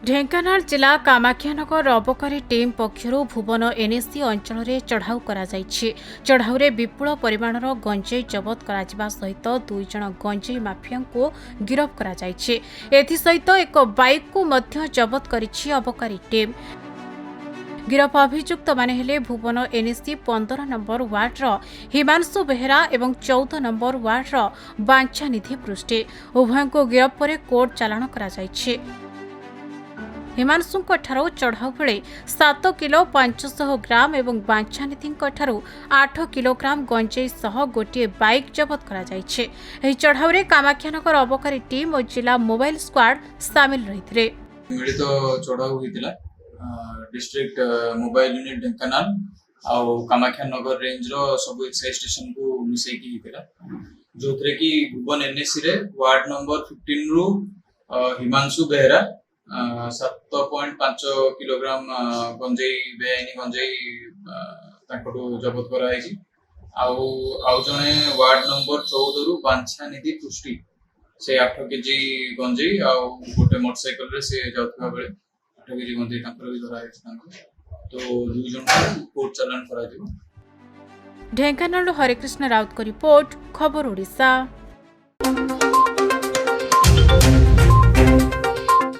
ढेंकानाल जिला कामाख्यानगर अबकारी टीम पक्षर भुवन एनएसी अंचल में चढ़ाऊ चढ़ाऊ विपुल परिमाणर गंजेई जबत करा सहित 2 जन गंजेई माफिया को गिरफ करा सहित एक बाइक को मध्य जबत करिछि अबकारी टीम। गिरफ अभियुक्त माने हेले भुवन एनएसी 15 नंबर वार्डर हिमांशु बेहेरा एवं 14 नंबर वार्डर बांछानिधि पृष्टि। उभय को गिरफ पर कोर्ट चालाण करा हिमांशु चढ़ाऊ बेले 7 किलो 500 ग्राम एवं बांछानिधि 8 किलोग्राम गंजेई सह गोटे बाइक जबत करा चढ़ाऊ कामाख्यानगर अबकारी टीम और जिला मोबाइल स्क्वाड सामिल रही। मिलित चढ़ाऊ डिस्ट्रिक्ट मोबाइल यूनिट ढेंकानाल आउ कामाख्यानगर रेंज रो सब एक्साइज स्टेशन को मिसेकी हितला जो थरे की भुवन एनएसी रे वार्ड नंबर 15 रु हिमांशु बेहेरा 7.5 किलोग्राम गंजेई बेआईनी गंजेई ताकटो जबत करा है आउ जने वार्ड नंबर 14 रु बांछानिधि पृष्टि से 8 केजी गंजेई आउ गोटे मोटरसाइकल रे से जाउथबा बेले 8 केजी गंजेई तांकर भी धरा है तो 2 जन को कोर्ट चालान करा दिबो। ढेंकानाल हरिकृष्ण राउत को रिपोर्ट खबर ओडिशा।